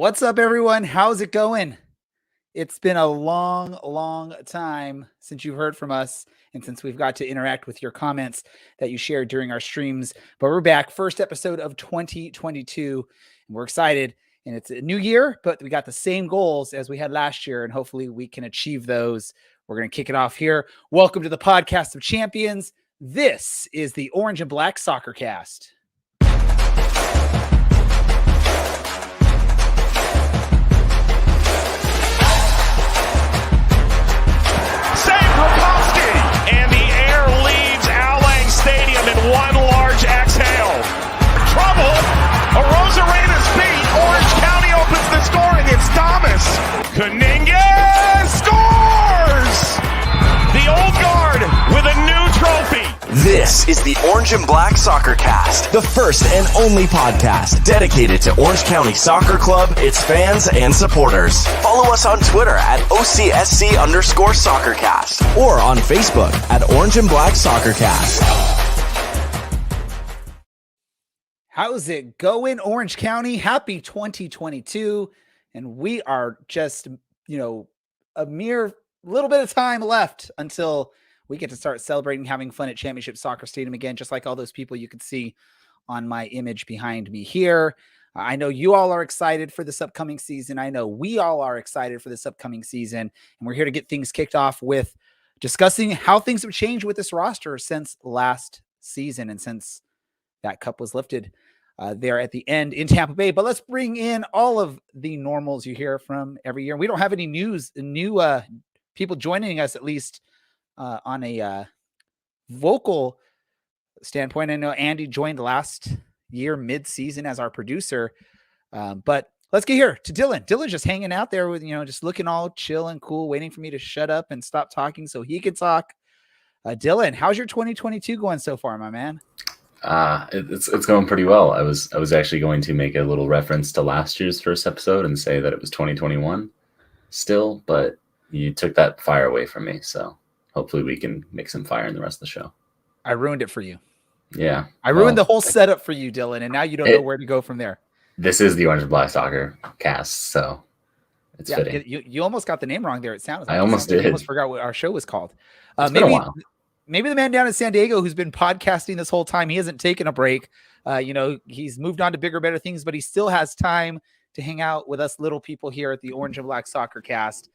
What's up, everyone? How's it going? It's been a long time since you've heard from us and since we've got to interact with your comments that you shared during our streams. But we're back, first episode of 2022, and we're excited. And it's a new year, but we got the same goals as we had last year, and hopefully we can achieve those. We're going to kick it off here. Welcome to the Podcast of Champions. This is the Orange and Black Soccer Cast. One large exhale. Trouble. Arozarena's beat. Orange County opens the scoring. It's Thomas. Kuninga scores! The old guard with a new trophy. This is the Orange and Black Soccer Cast, the first and only podcast dedicated to Orange County Soccer Club, its fans, and supporters. Follow us on Twitter at OCSC_SoccerCast or on Facebook at Orange and Black Soccer Cast. How's it going, Orange County? Happy 2022. And we are just, a mere little bit of time left until we get to start celebrating having fun at Championship Soccer Stadium again, just like all those people you can see on my image behind me here. I know you all are excited for this upcoming season. I know we all are excited for this upcoming season. And we're here to get things kicked off with discussing how things have changed with this roster since last season and since that cup was lifted there at the end in Tampa Bay. But let's bring in all of the normals you hear from every year. We don't have any new people joining us, at least on a vocal standpoint. I know Andy joined last year mid-season as our producer, but let's get here to Dylan. Dylan's just hanging out there with, just looking all chill and cool, waiting for me to shut up and stop talking so he can talk. Dylan, how's your 2022 going so far, my man? It's going pretty well. I was actually going to make a little reference to last year's first episode and say that it was 2021 still, but you took that fire away from me. So hopefully we can make some fire in the rest of the show. I ruined it for you. Yeah. I ruined the whole setup for you, Dylan, and now you don't know where to go from there. This is the Orange and Black Soccer Cast, so it's fitting. You almost got the name wrong there. It sounded like I almost did. I almost forgot what our show was called. It's been a while. Maybe the man down in San Diego who's been podcasting this whole time, he hasn't taken a break. He's moved on to bigger, better things, but he still has time to hang out with us little people here at the Orange and Black Soccer Cast.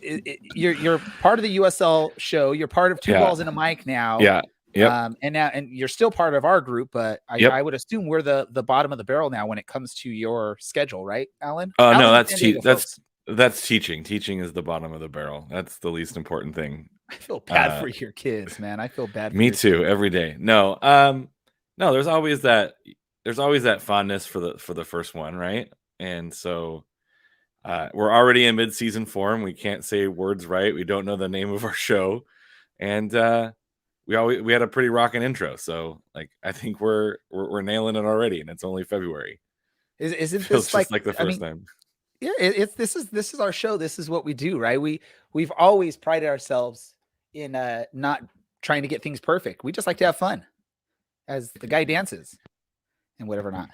You're part of the USL show. You're part of Two Balls and a Mic now. Yeah. Yep. And you're still part of our group, but I would assume we're the bottom of the barrel now when it comes to your schedule, right, Alan? No, that's teaching. Teaching is the bottom of the barrel. That's the least important thing. I feel bad for your kids, man. I feel bad. Me too. Every day. No. There's always that fondness for the first one, right? And so we're already in mid-season form. We can't say words right. We don't know the name of our show, and we had a pretty rocking intro. So I think we're nailing it already, and it's only February. Isn't Feels this just like the first time? Yeah, this is our show. This is what we do, right? We've always prided ourselves in not trying to get things perfect. We just like to have fun as the guy dances and whatever not.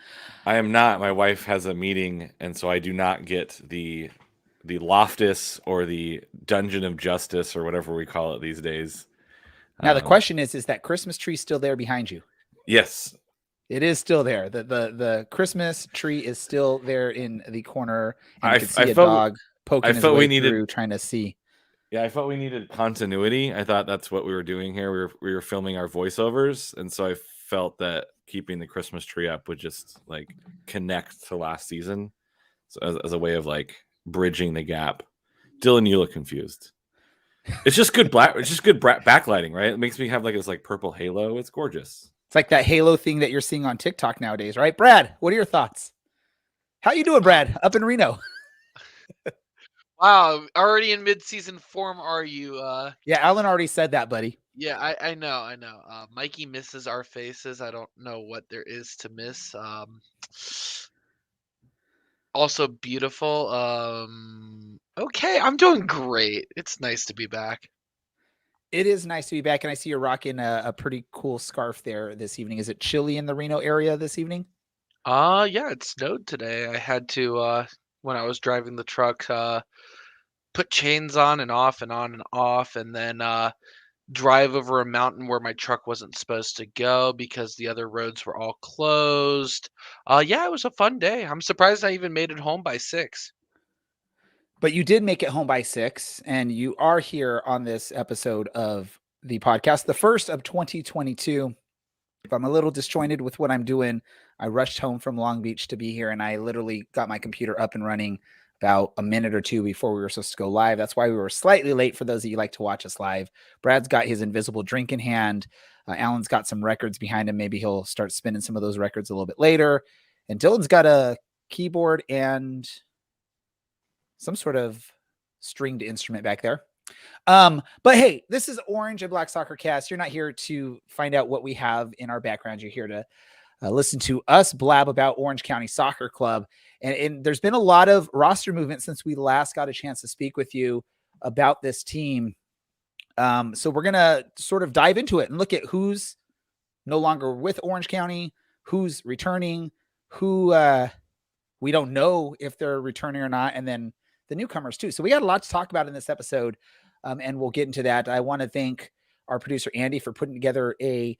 I am not. My wife has a meeting, and so I do not get the Loftus or the Dungeon of Justice or whatever we call it these days. Now the question is that Christmas tree still there behind you? Yes. It is still there. The Christmas tree is still there in the corner. And you can see a dog poking his way through trying to see. Yeah, I felt we needed continuity. I thought that's what we were doing here. We were filming our voiceovers, and so I felt that keeping the Christmas tree up would just connect to last season, so as a way of bridging the gap. Dylan, you look confused. It's just good backlighting, right? It makes me have this purple halo. It's gorgeous. It's like that halo thing that you're seeing on TikTok nowadays, right? Brad, what are your thoughts? How you doing, Brad, up in Reno? Wow, already in mid-season form, are you? Yeah, Alan already said that, buddy. Yeah, I know. Mikey misses our faces. I don't know what there is to miss. Also beautiful. Okay, I'm doing great. It's nice to be back. It is nice to be back, and I see you're rocking a pretty cool scarf there this evening. Is it chilly in the Reno area this evening? Yeah, it snowed today. I had to when I was driving the truck, put chains on and off and on and off, and then drive over a mountain where my truck wasn't supposed to go because the other roads were all closed. Yeah, it was a fun day. I'm surprised I even made it home by 6. But you did make it home by 6, and you are here on this episode of the podcast, the first of 2022. If I'm a little disjointed with what I'm doing, I rushed home from Long Beach to be here, and I literally got my computer up and running about a minute or two before we were supposed to go live. That's why we were slightly late for those of you like to watch us live. Brad's got his invisible drink in hand. Alan's got some records behind him. Maybe he'll start spinning some of those records a little bit later. And Dylan's got a keyboard and some sort of stringed instrument back there. But hey, this is Orange and Black Soccer Cast. You're not here to find out what we have in our background. You're here to listen to us blab about Orange County Soccer Club. And there's been a lot of roster movement since we last got a chance to speak with you about this team. So we're going to sort of dive into it and look at who's no longer with Orange County, who's returning, who we don't know if they're returning or not, and then the newcomers too. So we got a lot to talk about in this episode, and we'll get into that. I want to thank our producer Andy for putting together a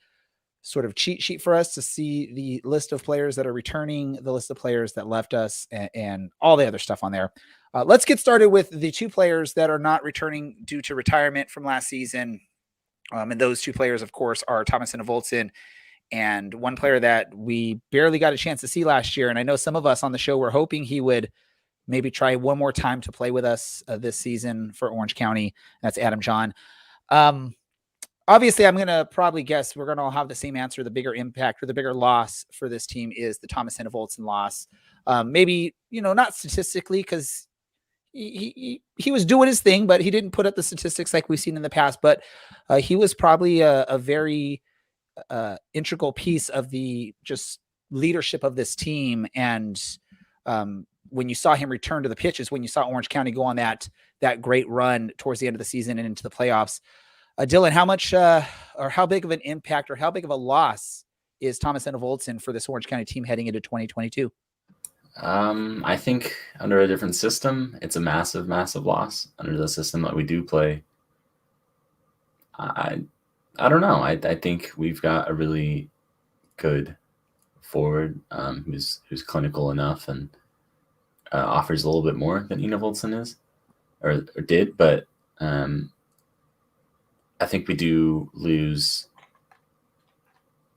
sort of cheat sheet for us to see the list of players that are returning, the list of players that left us, and all the other stuff on there. Let's get started with the 2 players that are not returning due to retirement from last season. And those 2 players, of course, are Thomas Enevoldsen and one player that we barely got a chance to see last year. And I know some of us on the show were hoping he would maybe try one more time to play with us this season for Orange County. That's Adam John. Obviously, I'm going to probably guess we're going to all have the same answer. The bigger impact or the bigger loss for this team is the Thomas Enevoldsen loss. Maybe, not statistically, because he was doing his thing, but he didn't put up the statistics like we've seen in the past. But he was probably a very integral piece of the just leadership of this team. And when you saw him return to the pitches, when you saw Orange County go on that great run towards the end of the season and into the playoffs, Dylan, how much or how big of an impact or how big of a loss is Thomas Enevoldsen for this Orange County team heading into 2022? I think under a different system, it's a massive, massive loss. Under the system that we do play, I don't know. I think we've got a really good forward who's clinical enough and offers a little bit more than Enevoldsen is or did, but I think we do lose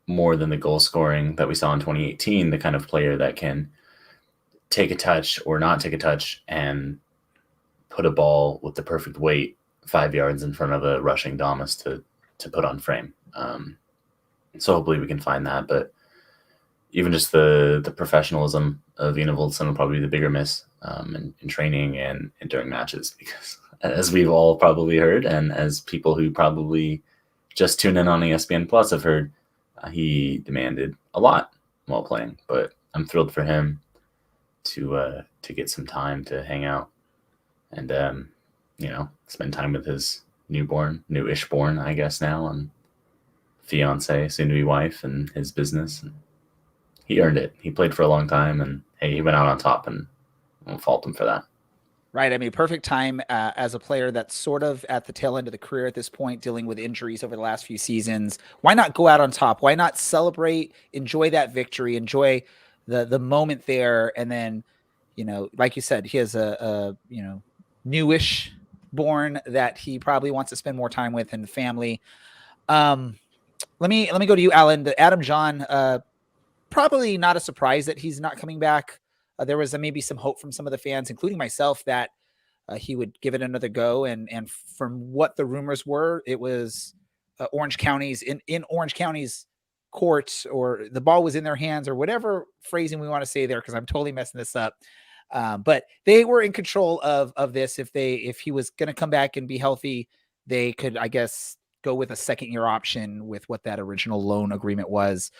more than the goal scoring that we saw in 2018, the kind of player that can take a touch or not take a touch and put a ball with the perfect weight 5 yards in front of a rushing Damas to put on frame. So hopefully we can find that. But even just the professionalism of Enevoldsen will probably be the bigger miss in training and during matches, because as we've all probably heard, and as people who probably just tune in on ESPN Plus have heard, he demanded a lot while playing. But I'm thrilled for him to get some time to hang out and spend time with his newish born, I guess now, and fiance, soon to be wife, and his business. And he earned it. He played for a long time, and hey, he went out on top, and I won't fault him for that. Right. I mean, perfect time as a player that's sort of at the tail end of the career at this point, dealing with injuries over the last few seasons. Why not go out on top? Why not celebrate, enjoy that victory, enjoy the moment there? And then, like you said, he has a newish born that he probably wants to spend more time with and family. Let me go to you, Alan. The Adam John, probably not a surprise that he's not coming back. There was maybe some hope from some of the fans, including myself, that he would give it another go. And from what the rumors were, it was Orange County's in Orange County's court, or the ball was in their hands, or whatever phrasing we want to say there, because I'm totally messing this up. But they were in control of this. If he was going to come back and be healthy, they could, I guess, go with a second-year option with what that original loan agreement was.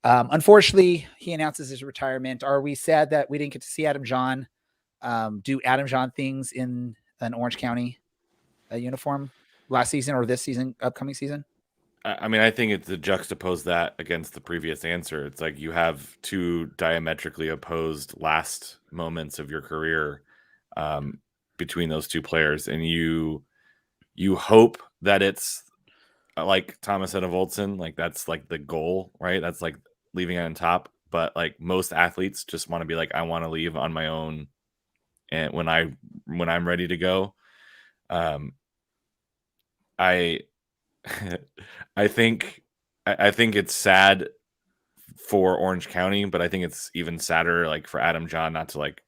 Unfortunately, he announces his retirement. Are we sad that we didn't get to see Adam John do Adam John things in an Orange County uniform last season or this season, upcoming season? I mean, I think it's to juxtapose that against the previous answer. It's like you have two diametrically opposed last moments of your career between those two players, and you hope that it's like Thomas Enevoldsen, like that's like the goal, right? That's like leaving on top. But like most athletes just want to be like, I want to leave on my own, and when I'm ready to go. I I think it's sad for Orange County, but I think it's even sadder like for Adam John not to like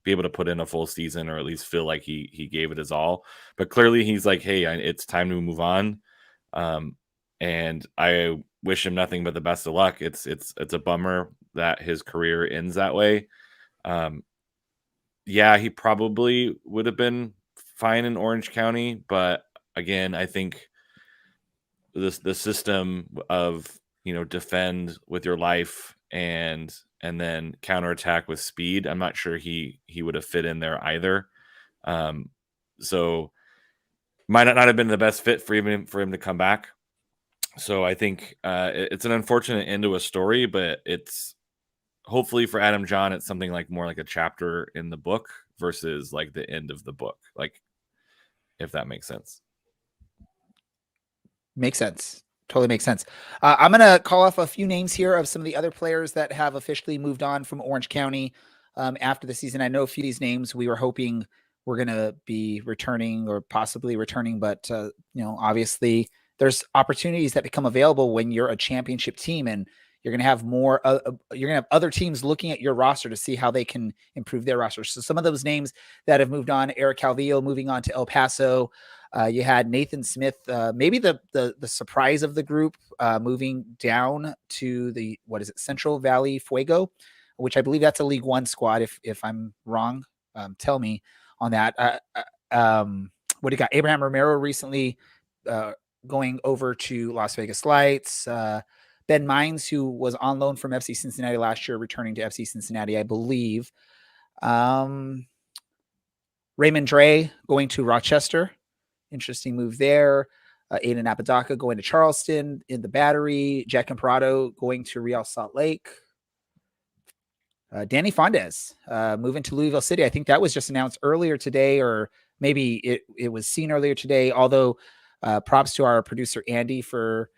be able to put in a full season or at least feel like he gave it his all. But clearly he's like, hey, it's time to move on. And I wish him nothing but the best of luck. It's a bummer that his career ends that way. Yeah, he probably would have been fine in Orange County, but again, I think the system of defend with your life and then counterattack with speed, I'm not sure he would have fit in there either. So might not have been the best fit for him to come back. So I think it's an unfortunate end to a story, but it's hopefully for Adam John, it's something like more like a chapter in the book versus like the end of the book, like if that makes sense. Makes sense. Totally makes sense. I'm going to call off a few names here of some of the other players that have officially moved on from Orange County after the season. I know a few of these names we were hoping were going to be returning or possibly returning, but obviously there's opportunities that become available when you're a championship team, and you're going to have more, you're going to have other teams looking at your roster to see how they can improve their roster. So some of those names that have moved on: Eric Calvillo moving on to El Paso. You had Nathan Smith, maybe the surprise of the group, moving down to Central Valley Fuego, which I believe that's a League One squad. If I'm wrong, tell me on that. What do you got? Abraham Romero recently going over to Las Vegas Lights. Ben Mines, who was on loan from FC Cincinnati last year, returning to FC Cincinnati, I believe. Raymond Dre going to Rochester. Interesting move there. Aiden Apodaca going to Charleston in the Battery. Jack Imparado going to Real Salt Lake. Danny Fondes moving to Louisville City. I think that was just announced earlier today, or maybe it was seen earlier today. Although props to our producer Andy for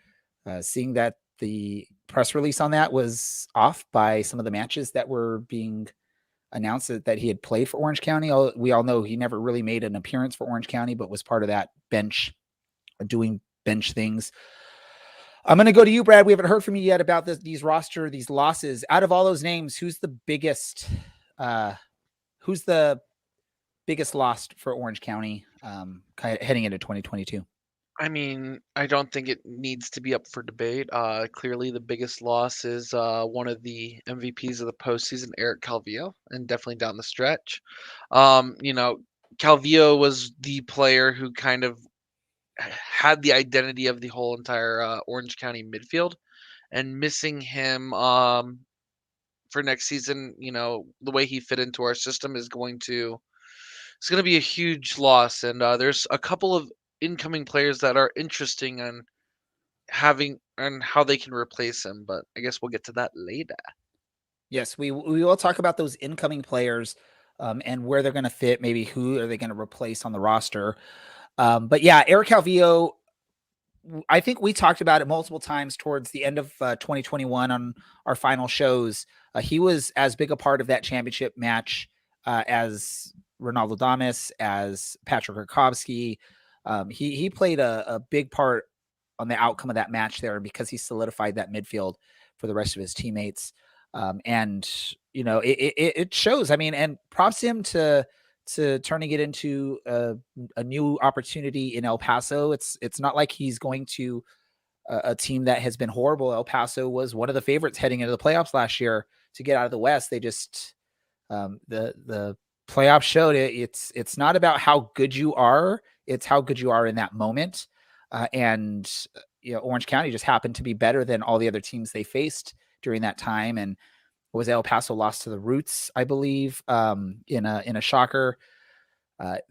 seeing that the press release on that was off by some of the matches that were being announced that he had played for Orange County. We all know he never really made an appearance for Orange County, but was part of that bench, doing bench things. I'm going to go to you, Brad. We haven't heard from you yet about these losses. Out of all those names, who's the biggest loss for Orange County heading into 2022? I mean, I don't think it needs to be up for debate. Clearly, the biggest loss is one of the MVPs of the postseason, Eric Calvillo, and definitely down the stretch. Calvillo was the player who kind of had the identity of the whole entire Orange County midfield, and missing him for next season, the way he fit into our system it's going to be a huge loss. And there's a couple of incoming players that are interesting and how they can replace him, but I guess we'll get to that later. Yes, we will talk about those incoming players and where they're going to fit, maybe who are they going to replace on the roster. But yeah, Eric Calvillo, I think we talked about it multiple times towards the end of 2021 on our final shows. He was as big a part of that championship match as Ronaldo Damas, as Patrick Rakowski. He played a big part on the outcome of that match there, because he solidified that midfield for the rest of his teammates. And it shows. I mean, and props him to turning it into a new opportunity in El Paso. It's not like he's going to a team that has been horrible. El Paso was one of the favorites heading into the playoffs last year to get out of the West. They just the playoffs showed it. It's not about how good you are. It's how good you are in that moment. And Orange County just happened to be better than all the other teams they faced during that time. And was El Paso lost to the Roots, I believe, in a shocker. The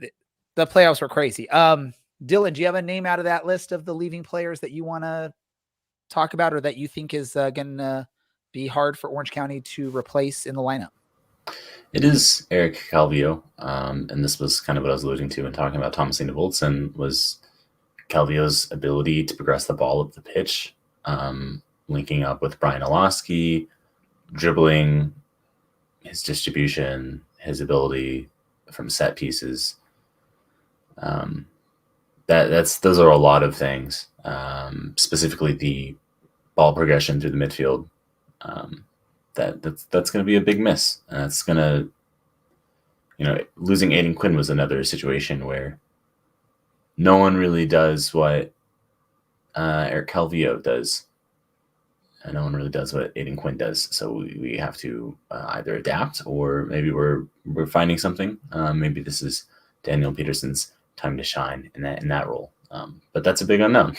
playoffs were crazy. Dylan, do you have a name out of that list of the leaving players that you want to talk about or that you think is going to be hard for Orange County to replace in the lineup? It is Eric Calvillo, and this was kind of what I was alluding to when talking about Thomasina Voltson, was Calvillo's ability to progress the ball up the pitch, linking up with Brian Olowski, dribbling, his distribution, his ability from set pieces. Those are a lot of things, specifically the ball progression through the midfield. That's going to be a big miss. And that's going to, losing Aiden Quinn was another situation where no one really does what Eric Calvillo does. And no one really does what Aiden Quinn does. So we have to either adapt, or maybe we're finding something. Maybe this is Daniel Peterson's time to shine in that role. But that's a big unknown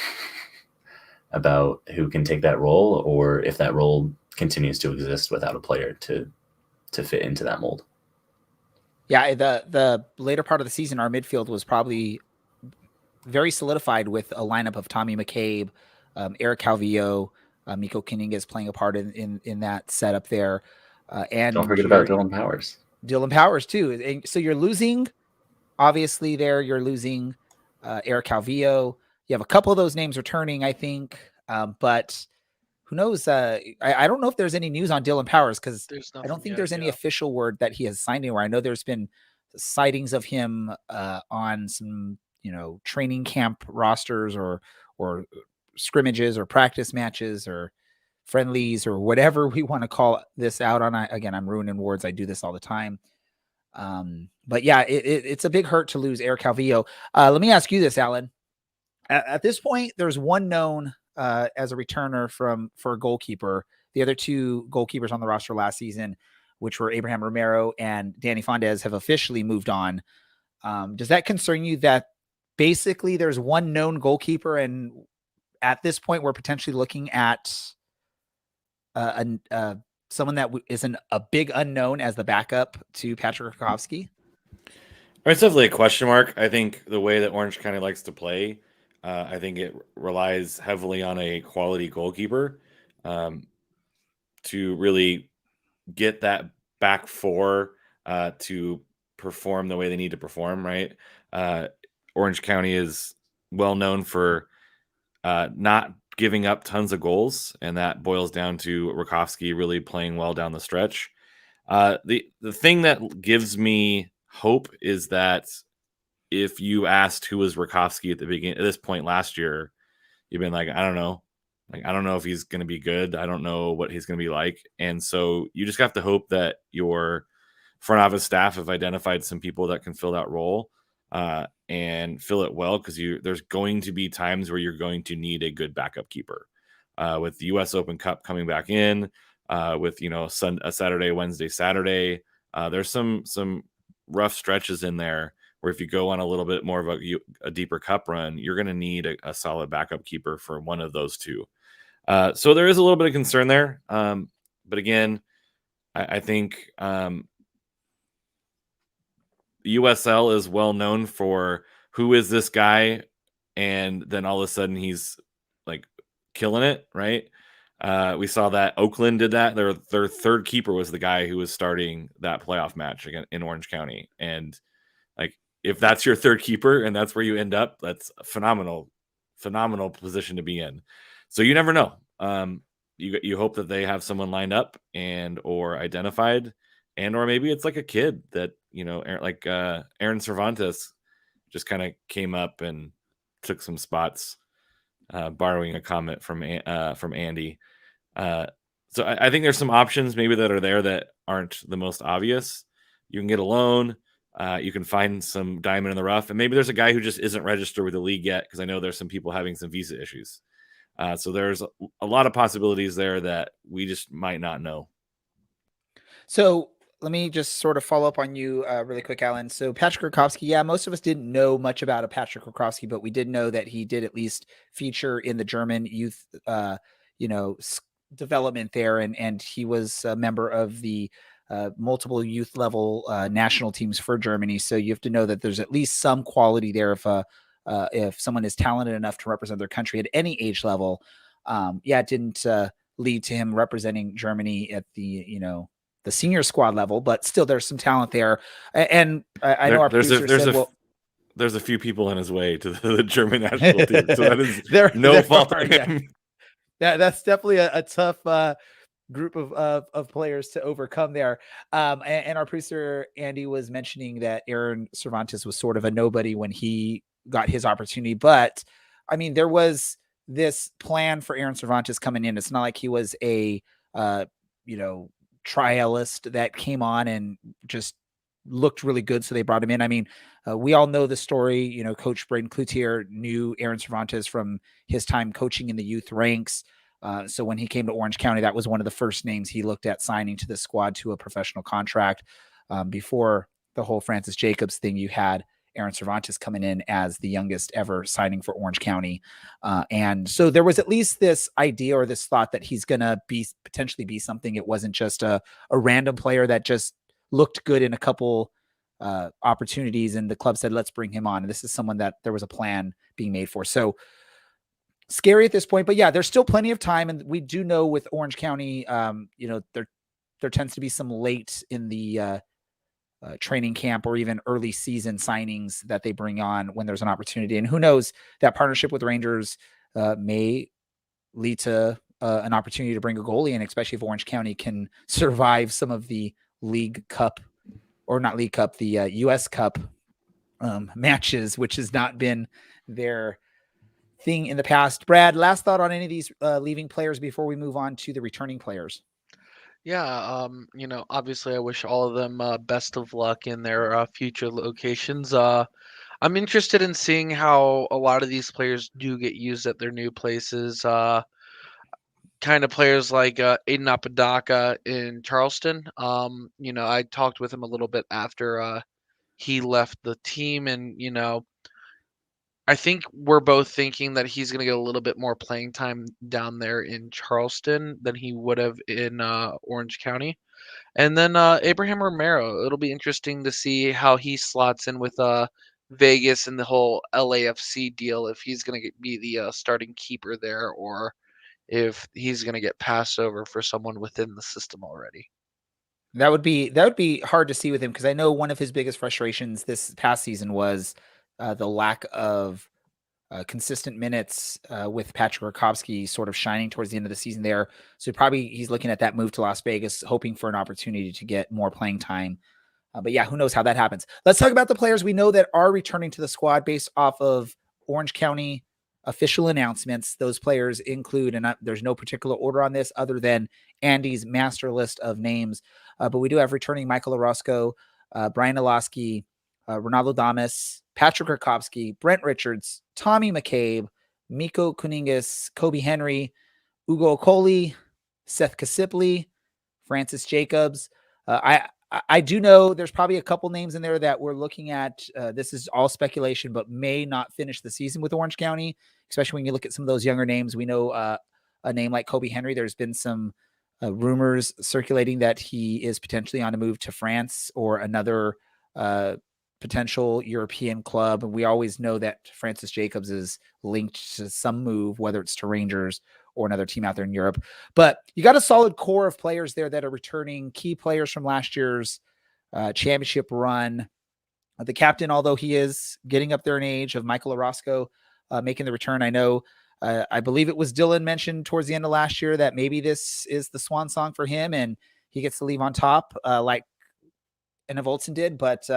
about who can take that role, or if that role continues to exist without a player to fit into that mold. Yeah, the later part of the season, our midfield was probably very solidified with a lineup of Tommy McCabe, Eric Calvillo, Miko Kuningas playing a part in that setup there. And don't forget about Dylan Powers. Dylan Powers too. And so you're losing, obviously there, you're losing Eric Calvillo. You have a couple of those names returning, I think. But who knows? I don't know if there's any news on Dylan Powers, because I don't think there's any official word that he has signed anywhere. I know there's been sightings of him on some, training camp rosters or scrimmages or practice matches or friendlies or whatever we want to call this out on. I'm ruining words. I do this all the time. But yeah, it's a big hurt to lose Eric Calvillo. Let me ask you this, Alan. At this point, there's one known as a returner for a goalkeeper. The other two goalkeepers on the roster last season, which were Abraham Romero and Danny Fondez, have officially moved on. Does that concern you that basically there's one known goalkeeper, and at this point we're potentially looking at someone that isn't a big unknown as the backup to Patrick Rakowski? It's definitely a question mark. I think the way that Orange County likes to play, I think it relies heavily on a quality goalkeeper to really get that back four to perform the way they need to perform, right? Orange County is well known for not giving up tons of goals, and that boils down to Rakowski really playing well down the stretch. The thing that gives me hope is that if you asked who was Rakowski at this point last year, you've been like, I don't know. I don't know if he's going to be good. I don't know what he's going to be like. And so you just have to hope that your front office staff have identified some people that can fill that role and fill it well, because there's going to be times where you're going to need a good backup keeper. With the U.S. Open Cup coming back in, with a Saturday, Wednesday, Saturday, there's some rough stretches in there where if you go on a little bit more of a deeper cup run, you're going to need a solid backup keeper for one of those two. So there is a little bit of concern there. But again, I think USL is well known for who is this guy, and then all of a sudden he's like killing it, right? We saw that Oakland did that. Their third keeper was the guy who was starting that playoff match again in Orange County. And like, if that's your third keeper and that's where you end up, that's a phenomenal position to be in. So you never know. You hope that they have someone lined up or identified, or maybe it's like a kid that, like Aaron Cervantes just kind of came up and took some spots, borrowing a comment from Andy. So I think there's some options maybe that are there that aren't the most obvious. You can get a loan. You can find some diamond in the rough, and maybe there's a guy who just isn't registered with the league yet, because I know there's some people having some visa issues. So there's a lot of possibilities there that we just might not know. So let me just sort of follow up on you really quick, Alan. So Patrick Rakowski, most of us didn't know much about a Patrick Rakowski, but we did know that he did at least feature in the German youth, development there, and he was a member of the multiple youth level national teams for Germany. So you have to know that there's at least some quality there if someone is talented enough to represent their country at any age level. it didn't lead to him representing Germany at the the senior squad level, but still there's some talent there. And I know our producer said, well, there's a few people in his way to the German national team, so that is there fault are, of him. That's definitely a tough group of players to overcome there. And our producer Andy was mentioning that Aaron Cervantes was sort of a nobody when he got his opportunity, but I mean, there was this plan for Aaron Cervantes coming in. It's not like he was a trialist that came on and just looked really good, so they brought him in. I mean, we all know the story. Coach Braden Cloutier knew Aaron Cervantes from his time coaching in the youth ranks. So when he came to Orange County, that was one of the first names he looked at signing to the squad to a professional contract. Before the whole Francis Jacobs thing, you had Aaron Cervantes coming in as the youngest ever signing for Orange County. And so there was at least this idea or this thought that he's going to potentially be something. It wasn't just a random player that just looked good in a couple opportunities and the club said, let's bring him on. And this is someone that there was a plan being made for. So scary at this point, but yeah, there's still plenty of time. And we do know with Orange County, there tends to be some late in the training camp or even early season signings that they bring on when there's an opportunity. And who knows, that partnership with Rangers may lead to an opportunity to bring a goalie in, especially if Orange County can survive some of the League Cup, or not League Cup, the US Cup matches, which has not been their thing in the past. Brad, last thought on any of these leaving players before we move on to the returning players? Yeah, obviously I wish all of them best of luck in their future locations. I'm interested in seeing how a lot of these players do get used at their new places. Kind of players like Aiden Apodaca in Charleston. I talked with him a little bit after he left the team, and I think we're both thinking that he's going to get a little bit more playing time down there in Charleston than he would have in Orange County. And then Abraham Romero, it'll be interesting to see how he slots in with Vegas and the whole LAFC deal, if he's going to be the starting keeper there or if he's going to get passed over for someone within the system already. That would be hard to see with him, because I know one of his biggest frustrations this past season was the lack of consistent minutes with Patrick Rakowski sort of shining towards the end of the season there. So he's looking at that move to Las Vegas, hoping for an opportunity to get more playing time. But yeah, who knows how that happens. Let's talk about the players we know that are returning to the squad based off of Orange County official announcements. Those players include, and there's no particular order on this other than Andy's master list of names. But we do have returning Michael Orozco, Brian Olaski, Ronaldo Damas, Patrick Rakowski, Brent Richards, Tommy McCabe, Miko Kuningas, Kobe Henry, Ugo Okoli, Seth Kasipli, Francis Jacobs. I do know there's probably a couple names in there that we're looking at. This is all speculation, but may not finish the season with Orange County, especially when you look at some of those younger names. We know a name like Kobe Henry. There's been some rumors circulating that he is potentially on a move to France or another potential European club. And we always know that Francis Jacobs is linked to some move, whether it's to Rangers or another team out there in Europe. But you got a solid core of players there that are returning, key players from last year's championship run. The captain, although he is getting up there in age, of Michael Orozco, making the return. I know, I believe it was Dylan mentioned towards the end of last year that maybe this is the swan song for him and he gets to leave on top like Enev Olsen did. But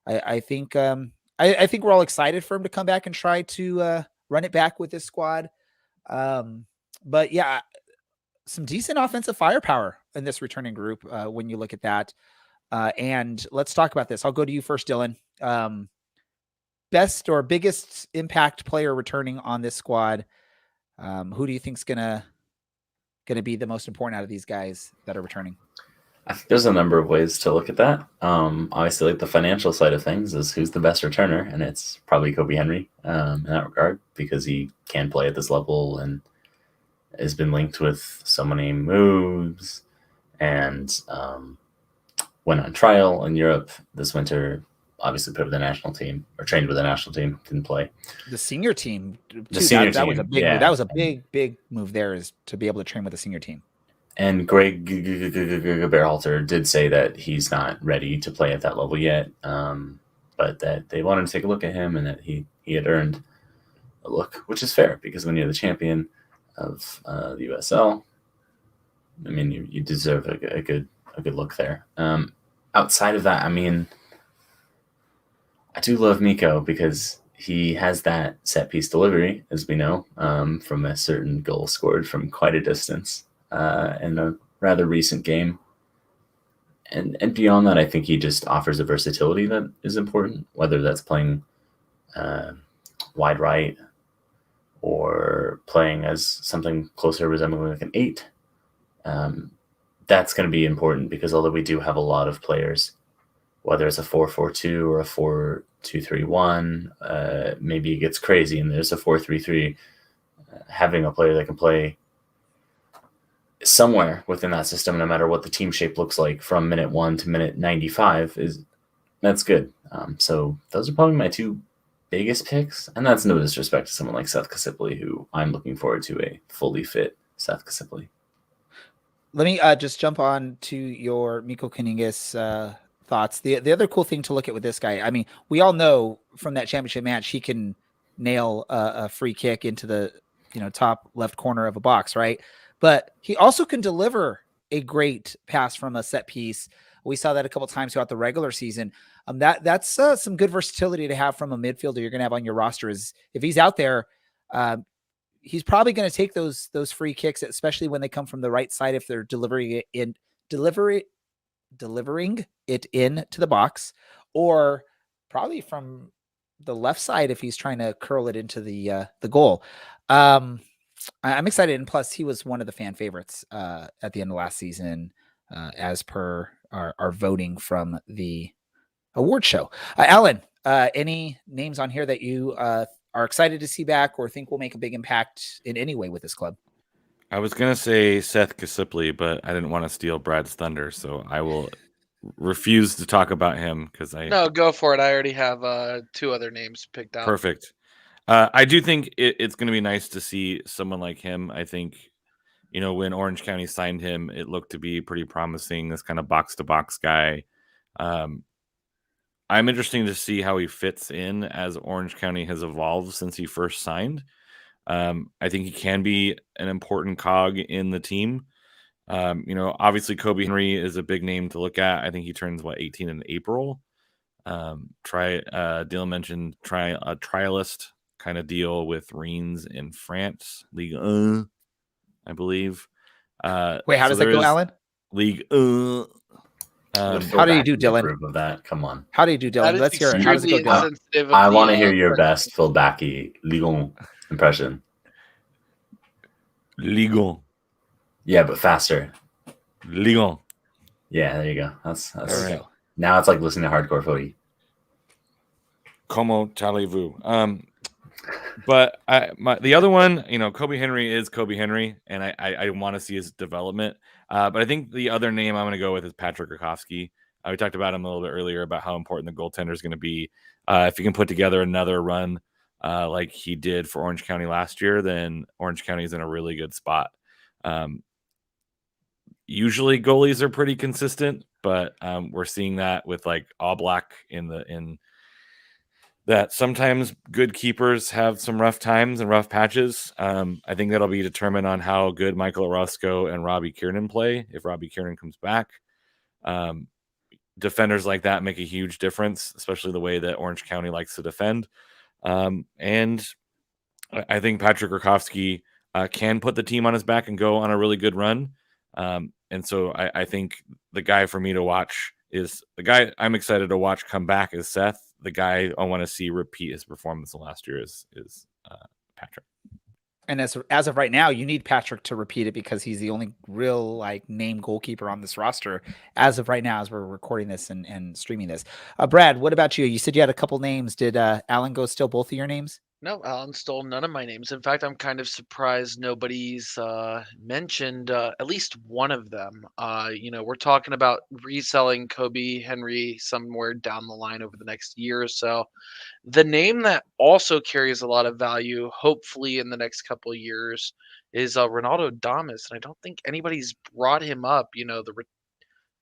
I think we're all excited for him to come back and try to run it back with this squad. But yeah, some decent offensive firepower in this returning group when you look at that. And let's talk about this. I'll go to you first, Dylan. Best or biggest impact player returning on this squad. Who do you think's gonna be the most important out of these guys that are returning? I think there's a number of ways to look at that. Obviously, like the financial side of things is who's the best returner, and it's probably Kobe Henry in that regard, because he can play at this level and has been linked with so many moves and went on trial in Europe this winter obviously played with the national team or trained with the national team, didn't play. The senior team, too, senior that was a team, big yeah. move. That was a big move there, is to be able to train with the senior team. And Greg Berhalter did say that he's not ready to play at that level yet, but that they wanted to take a look at him and that he had earned a look, which is fair because when you're the champion of the USL, I mean, you deserve a good look there. Outside of that, I mean, I do love Miko because he has that set piece delivery, as we know, from a certain goal scored from quite a distance in a rather recent game. And beyond that, I think he just offers a versatility that is important, whether that's playing wide right or playing as something closer resembling like an 8. That's going to be important because although we do have a lot of players, whether it's a 4-4-2 or a 4-2-3-1, maybe it gets crazy and there's a 4-3-3, having a player that can play somewhere within that system, no matter what the team shape looks like from minute 1 to minute 95, that's good. So those are probably my 2 biggest picks, and that's no disrespect to someone like Seth Kasipli, who I'm looking forward to a fully fit Seth Kasipli. Let me just jump on to your Miko Canigis thoughts. The other cool thing to look at with this guy, I mean, we all know from that championship match he can nail a free kick into the top left corner of a box, right? But he also can deliver a great pass from a set piece. We saw that a couple times throughout the regular season. That's some good versatility to have from a midfielder you're going to have on your roster. Is if he's out there, he's probably going to take those free kicks, especially when they come from the right side. If they're delivering it into the box, or probably from the left side if he's trying to curl it into the goal. I'm excited, and plus he was one of the fan favorites at the end of last season, as per our voting from the award show. Alan, any names on here that you are excited to see back or think will make a big impact in any way with this club? I was going to say Seth Kasipli, but I didn't want to steal Brad's thunder, so I will refuse to talk about him because No, go for it. I already have 2 other names picked out. Perfect. I do think it's going to be nice to see someone like him. I think, when Orange County signed him, it looked to be pretty promising, this kind of box-to-box guy. I'm interested to see how he fits in as Orange County has evolved since he first signed. I think he can be an important cog in the team. Obviously Kobe Henry is a big name to look at. I think he turns 18 in April. Dylan mentioned a trialist kind of deal with Reims in France, Ligue 1, I believe. Wait, how does that go, Alan? League 1. How do you do, Dylan? Of that, come on. How do you do, Dylan? Let's hear it. How does it go, Dylan? I want to hear your best Phil Backey Ligue 1 impression. Ligue 1. Yeah, but faster. Ligue 1. Yeah, there you go. That's right. Now it's like listening to hardcore footy. Comment allez-vous? But the other one, Kobe Henry is Kobe Henry, and I want to see his development. But I think the other name I'm going to go with is Patrick Rakowski. We talked about him a little bit earlier about how important the goaltender is going to be. If he can put together another run like he did for Orange County last year, then Orange County is in a really good spot. Usually goalies are pretty consistent, but we're seeing that with All Black in that sometimes good keepers have some rough times and rough patches. I think that'll be determined on how good Michael Orozco and Robbie Kiernan play. If Robbie Kiernan comes back, defenders like that make a huge difference, especially the way that Orange County likes to defend. And I think Patrick Rakowski can put the team on his back and go on a really good run. And so I think the guy for me to watch is the guy I'm excited to watch come back is Seth. The guy I want to see repeat his performance last year is Patrick. And as of right now, you need Patrick to repeat it because he's the only real name goalkeeper on this roster as of right now, as we're recording this and streaming this. Brad, what about you? You said you had a couple names. Did Alan go steal both of your names? No, Alan stole none of my names. In fact, I'm kind of surprised nobody's mentioned at least one of them. We're talking about reselling Kobe Henry somewhere down the line over the next year or so. The name that also carries a lot of value, hopefully in the next couple of years, is Ronaldo Damas, and I don't think anybody's brought him up.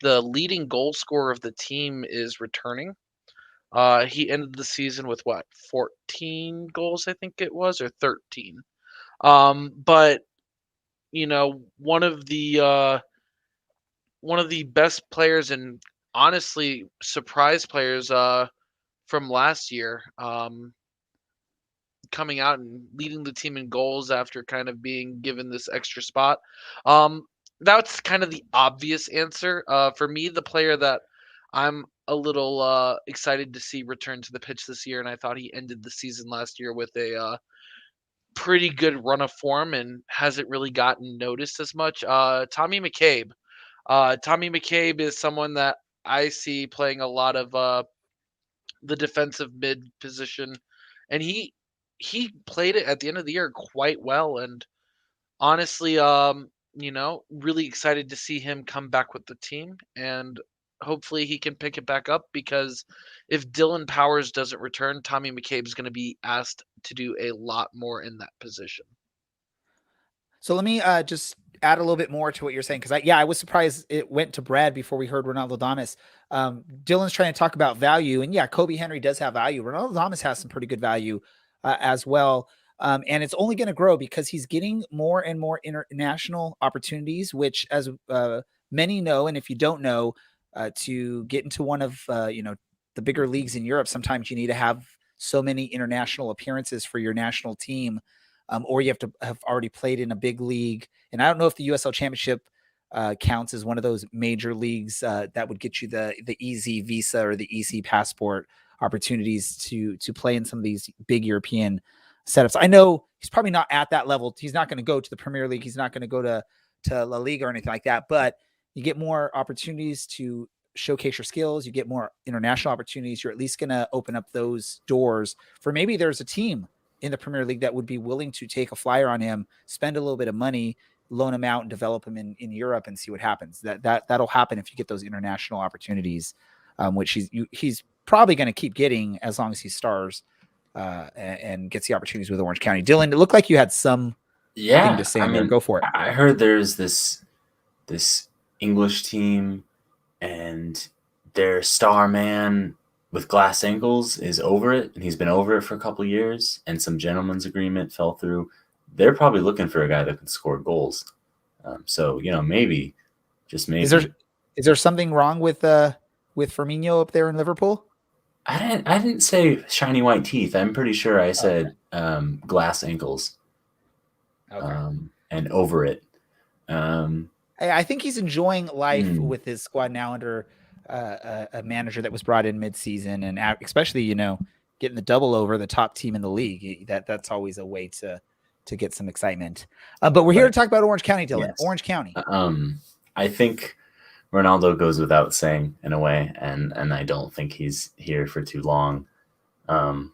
The leading goal scorer of the team is returning. He ended the season with what, 14 goals, I think it was, or 13. But one of the best players and honestly surprise players from last year, coming out and leading the team in goals after kind of being given this extra spot. That's kind of the obvious answer. For me, the player that I'm a little excited to see return to the pitch this year, and I thought he ended the season last year with a pretty good run of form and hasn't really gotten noticed as much. Tommy McCabe. Tommy McCabe is someone that I see playing a lot of the defensive mid position, and he played it at the end of the year quite well. And honestly, really excited to see him come back with the team, and hopefully he can pick it back up, because if Dylan Powers doesn't return, Tommy McCabe is going to be asked to do a lot more in that position. So let me just add a little bit more to what you're saying, because I was surprised it went to Brad before we heard Ronaldo Damas. Dylan's trying to talk about value, and yeah, Kobe Henry does have value. Ronaldo Damas has some pretty good value as well. And it's only going to grow because he's getting more and more international opportunities, which, as many know, and if you don't know, to get into one of the bigger leagues in Europe, sometimes you need to have so many international appearances for your national team, or you have to have already played in a big league. And I don't know if the USL Championship counts as one of those major leagues that would get you the easy visa or the easy passport opportunities to play in some of these big European setups. I know he's probably not at that level. He's not going to go to the Premier League. He's not going to go to La Liga or anything like that, but you get more opportunities to showcase your skills. You get more international opportunities. You're at least going to open up those doors for maybe there's a team in the Premier League that would be willing to take a flyer on him, spend a little bit of money, loan him out and develop him in Europe and see what happens. That'll happen if you get those international opportunities, which he's probably going to keep getting as long as he stars and gets the opportunities with Orange County. Dylan, it looked like you had some thing to say. Go for it. I heard there's this English team and their star man with glass ankles is over it, and he's been over it for a couple of years, and some gentleman's agreement fell through. They're probably looking for a guy that can score goals. So maybe, just maybe. Is there something wrong with Firmino up there in Liverpool? I didn't say shiny white teeth. I'm pretty sure I said glass ankles. Okay. And over it. I think he's enjoying life with his squad now under a manager that was brought in mid-season, and especially getting the double over the top team in the league. That's always a way to get some excitement. But we're here to talk about Orange County, Dylan. Yes. Orange County. I think Ronaldo goes without saying in a way, and I don't think he's here for too long. I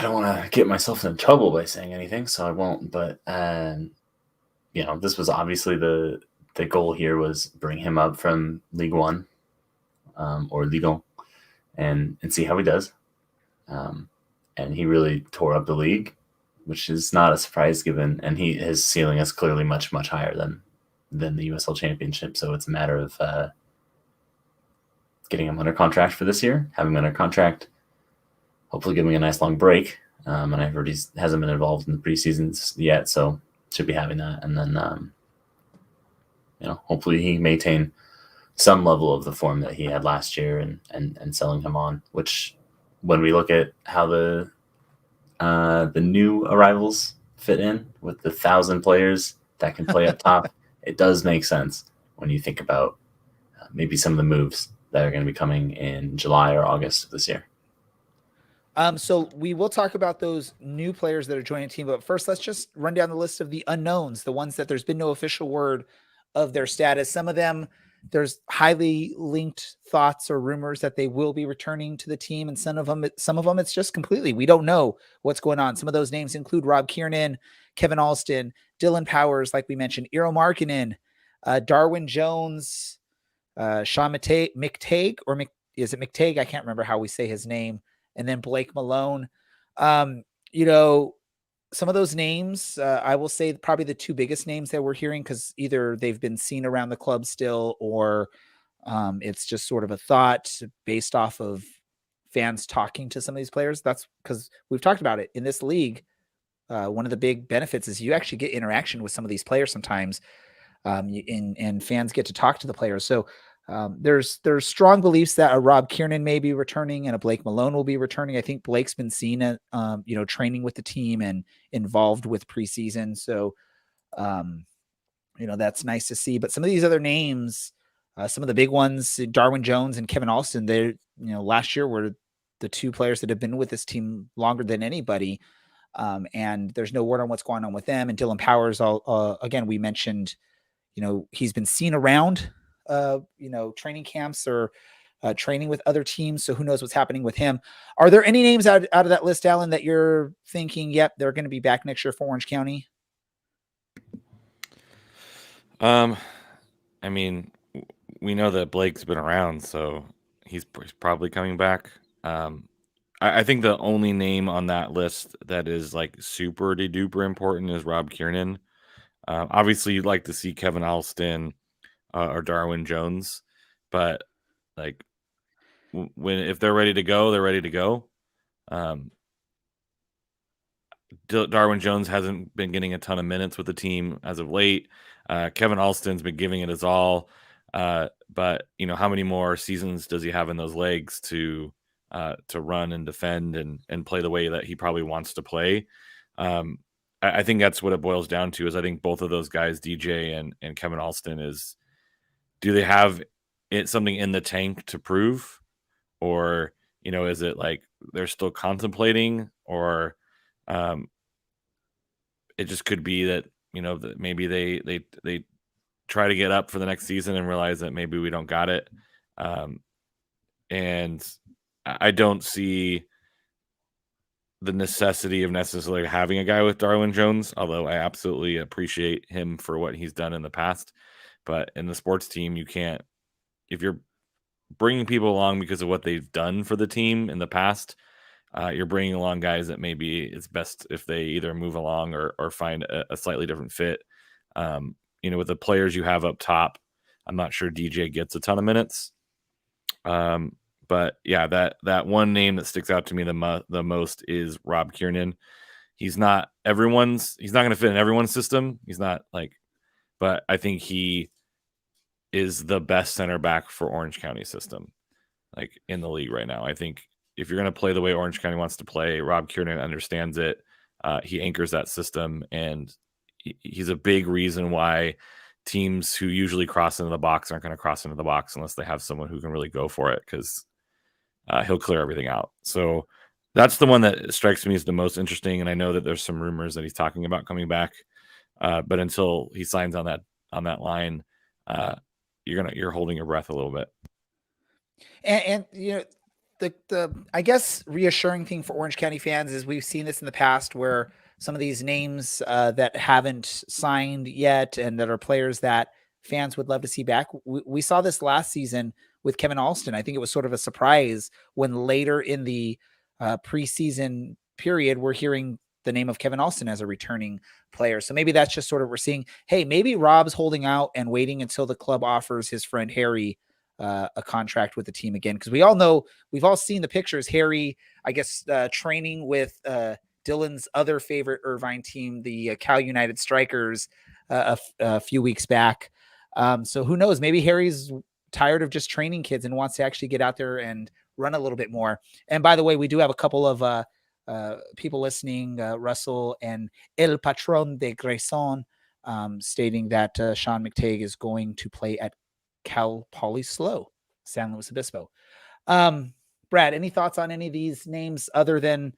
don't want to get myself in trouble by saying anything, so I won't. But this was obviously the goal here was bring him up from League One or Ligue 1 and see how he does. And he really tore up the league, which is not a surprise given, and his ceiling is clearly much, much higher than the USL Championship. So it's a matter of getting him under contract for this year, having him under contract, hopefully giving a nice long break. And I've heard he hasn't been involved in the preseasons yet, so should be having that. And then, hopefully he maintain some level of the form that he had last year and selling him on, which when we look at how the new arrivals fit in with the 1,000 players that can play up top, it does make sense when you think about maybe some of the moves that are going to be coming in July or August of this year. So we will talk about those new players that are joining the team, but first let's just run down the list of the unknowns, the ones that there's been no official word of their status. Some of them there's highly linked thoughts or rumors that they will be returning to the team. And some of them, it's just completely, we don't know what's going on. Some of those names include Rob Kiernan, Kevin Alston, Dylan Powers, like we mentioned, Eero Markkinen, Darwin Jones, Sean McTague, or is it McTague? I can't remember how we say his name. And then Blake Malone. Some of those names, I will say probably the two biggest names that we're hearing, because either they've been seen around the club still, or it's just sort of a thought based off of fans talking to some of these players. That's because we've talked about it in this league. One of the big benefits is you actually get interaction with some of these players sometimes, and fans get to talk to the players. So there's strong beliefs that a Rob Kiernan may be returning and a Blake Malone will be returning. I think Blake's been seen at, training with the team and involved with preseason. So, that's nice to see. But some of these other names, some of the big ones, Darwin Jones and Kevin Alston, they, last year were the two players that have been with this team longer than anybody. And there's no word on what's going on with them. And Dylan Powers, again, we mentioned, he's been seen around training camps or training with other teams. So who knows what's happening with him. Are there any names out of that list, Alan, that you're thinking, yep, they're going to be back next year for Orange County? I mean, we know that Blake's been around, so he's probably coming back. I think the only name on that list that is like super duper important is Rob Kiernan. Obviously you'd like to see Kevin Alston, or Darwin Jones, but like if they're ready to go, they're ready to go. Darwin Jones hasn't been getting a ton of minutes with the team as of late. Kevin Alston's been giving it his all, but how many more seasons does he have in those legs to run and defend and play the way that he probably wants to play? I think that's what it boils down to. Is I think both of those guys, DJ and Kevin Alston, do they have something in the tank to prove, or is it like they're still contemplating, or it just could be that that maybe they try to get up for the next season and realize that maybe we don't got it. And I don't see the necessity of necessarily having a guy with Darwin Jones, although I absolutely appreciate him for what he's done in the past. But in the sports team, you can't, if you're bringing people along because of what they've done for the team in the past, you're bringing along guys that maybe it's best if they either move along or find a slightly different fit. With the players you have up top, I'm not sure DJ gets a ton of minutes. But yeah, that one name that sticks out to me the most is Rob Kiernan. He's not going to fit in everyone's system. He's not but I think he is the best center back for Orange County system, in the league right now. I think if you're going to play the way Orange County wants to play, Rob Kiernan understands it. He anchors that system, and he's a big reason why teams who usually cross into the box aren't going to cross into the box unless they have someone who can really go for it, because he'll clear everything out. So that's the one that strikes me as the most interesting. And I know that there's some rumors that he's talking about coming back, but until he signs on that line, you're holding your breath a little bit. And the I guess reassuring thing for Orange County fans is we've seen this in the past where some of these names that haven't signed yet and that are players that fans would love to see back. We saw this last season with Kevin Alston. I think it was sort of a surprise when later in the preseason period, we're hearing the name of Kevin Alston as a returning player. So maybe that's just sort of, we're seeing, hey, maybe Rob's holding out and waiting until the club offers his friend Harry a contract with the team again. Because we all know, we've all seen the pictures, Harry, I guess, training with Dylan's other favorite Irvine team, the Cal United Strikers, a few weeks back. So who knows, maybe Harry's tired of just training kids and wants to actually get out there and run a little bit more. And by the way, we do have a couple of people listening, Russell and El Patron de Grayson, stating that Sean McTague is going to play at Cal Poly Slow, San Luis Obispo. Brad, any thoughts on any of these names other than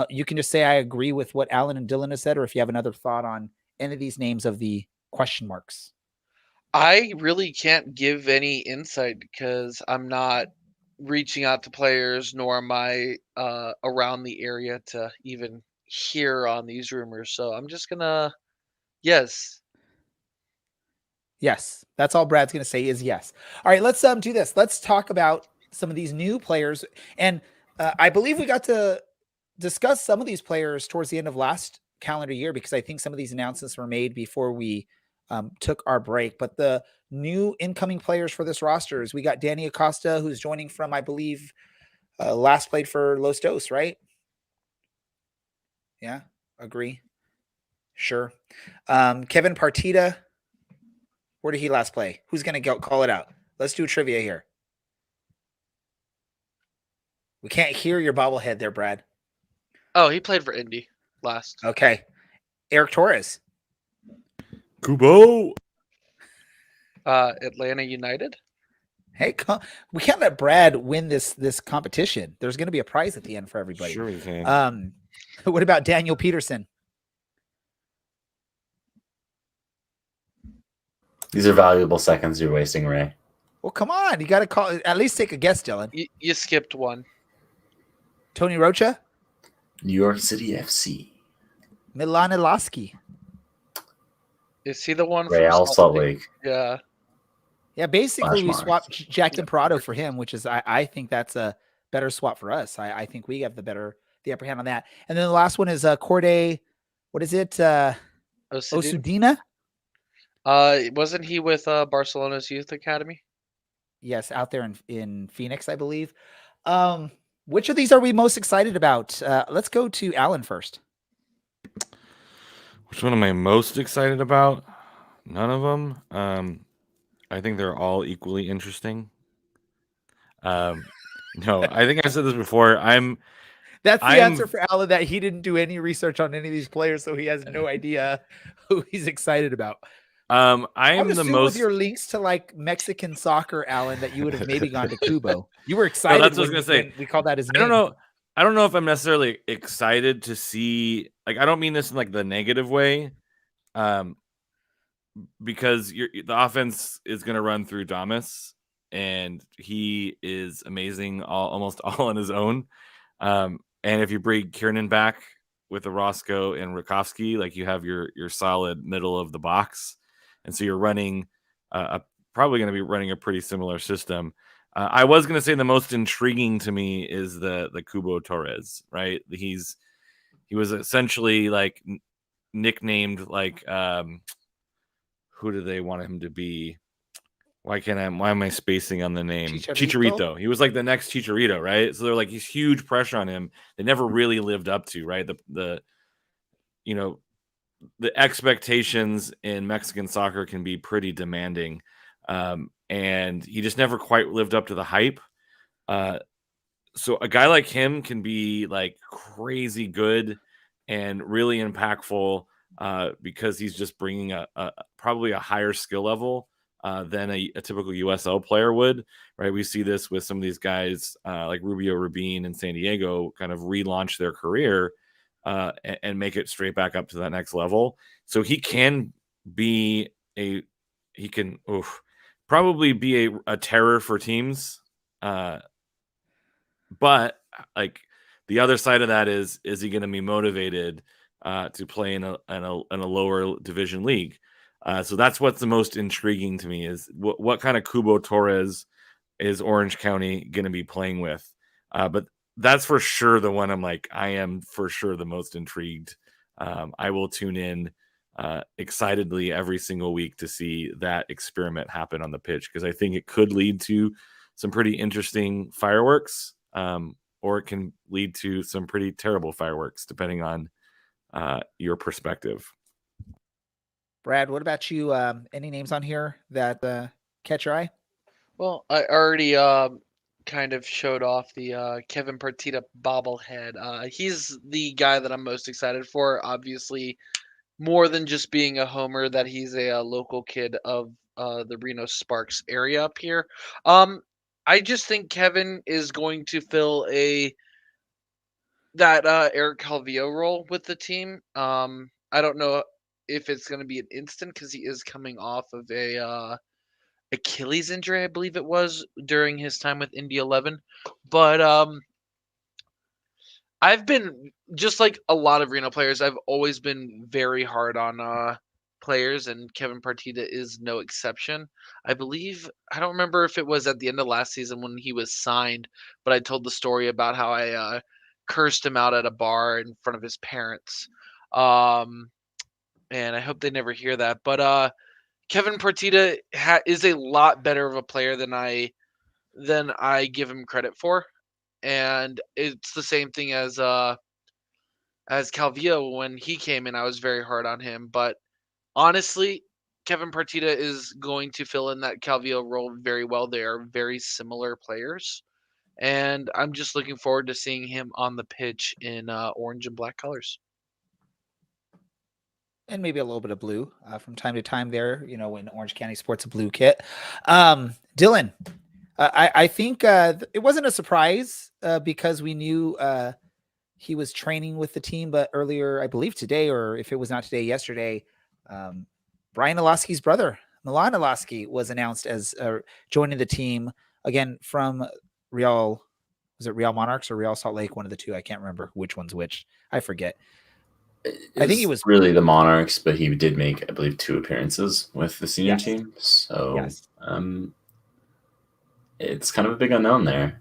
you can just say I agree with what Alan and Dylan has said, or if you have another thought on any of these names of the question marks? I really can't give any insight because I'm not reaching out to players, nor am I around the area to even hear on these rumors. So I'm just gonna yes. Yes, that's all Brad's going to say is yes. All right, let's do this. Let's talk about some of these new players, and I believe we got to discuss some of these players towards the end of last calendar year because I think some of these announcements were made before we took our break. But the new incoming players for this roster is we got Danny Acosta, who's joining from, I believe, last played for Los Dos, right? Yeah, agree. Sure. Kevin Partida. Where did he last play? Who's going to go call it out? Let's do trivia here. We can't hear your bobblehead there, Brad. Oh, he played for Indy last. Okay. Eric Torres. Kubo. Atlanta United. Hey, we can't let Brad win this competition. There's going to be a prize at the end for everybody. Sure we can. What about Daniel Peterson? These are valuable seconds you're wasting, Ray. Well, come on. You got to call. At least take a guess, Dylan. You skipped one. Tony Rocha? New York City FC. Milan Ilaski. Is he the one Real from Salt Lake. Yeah. Yeah, basically we Flashmarks. swapped Jackson Parado for him, which is I think that's a better swap for us. I think we have the upper hand on that. And then the last one is Corday. What is it? Osudina? Wasn't he with Barcelona's youth academy? Yes, out there in Phoenix, I believe. Which of these are we most excited about? Let's go to Alan first. Which one am I most excited about? None of them. I think they're all equally interesting. No, I think I said this before. That's the answer for Alan, that he didn't do any research on any of these players, so he has no idea who he's excited about. I'm the the most most. with your links to like Mexican soccer, Alan, that you would have maybe gone to Kubo. You were excited. that's what I was gonna say. When we called that his I name. don't know if I'm necessarily excited to see. Like, I don't mean this in like the negative way, because the offense is going to run through Damas, and he is amazing, almost all on his own. And if you bring Kiernan back with the Roscoe and Rakowski, like, you have your solid middle of the box, and so you're running probably going to be running a pretty similar system. I was going to say the most intriguing to me is the Kubo Torres, right? He was essentially like nicknamed like who do they want him to be? Why am I spacing on the name? Chicharito. He was like the next Chicharito, right? So they're like, he's huge pressure on him. They never really lived up to, right? The expectations in Mexican soccer can be pretty demanding. And he just never quite lived up to the hype. So a guy like him can be like crazy good and really impactful because he's just bringing probably a higher skill level than a typical USL player would, right? We see this with some of these guys like Rubio Rubin and San Diego kind of relaunch their career and make it straight back up to that next level. So he can be probably be a terror for teams. But like the other side of that is he going to be motivated to play in a lower division league? So that's what's the most intriguing to me is what kind of Kubo Torres is Orange County going to be playing with? But that's for sure the one I am for sure the most intrigued. I will tune in excitedly every single week to see that experiment happen on the pitch, because I think it could lead to some pretty interesting fireworks, or it can lead to some pretty terrible fireworks, depending on your perspective. Brad, what about you? Any names on here that catch your eye? Well, I already kind of showed off the Kevin Partida bobblehead. He's the guy that I'm most excited for. Obviously, more than just being a homer, that he's a local kid of the Reno Sparks area up here. I just think Kevin is going to fill that Eric Calvillo role with the team. I don't know if it's going to be an instant because he is coming off of a Achilles injury, I believe it was, during his time with Indy 11. But I've been, just like a lot of Reno players, I've always been very hard on players, and Kevin Partita is no exception. I believe, I don't remember if it was at the end of last season when he was signed, but I told the story about how I cursed him out at a bar in front of his parents. And I hope they never hear that. But Kevin Partita is a lot better of a player than I give him credit for. And it's the same thing as Calvillo when he came in. I was very hard on him, but honestly, Kevin Partita is going to fill in that Calvillo role very well. They are very similar players, and I'm just looking forward to seeing him on the pitch in orange and black colors. And maybe a little bit of blue from time to time there, when Orange County sports a blue kit. Dylan, I think it wasn't a surprise because we knew he was training with the team, but earlier, I believe today, or if it was not today, yesterday, Brian Olaski's brother, Milan Olaski, was announced as joining the team again from Real. Was it Real Monarchs or Real Salt Lake? One of the two. I can't remember which one's which. I forget. I think he was really the Monarchs, but he did make, I believe, 2 appearances with the senior team. So yes. It's kind of a big unknown there.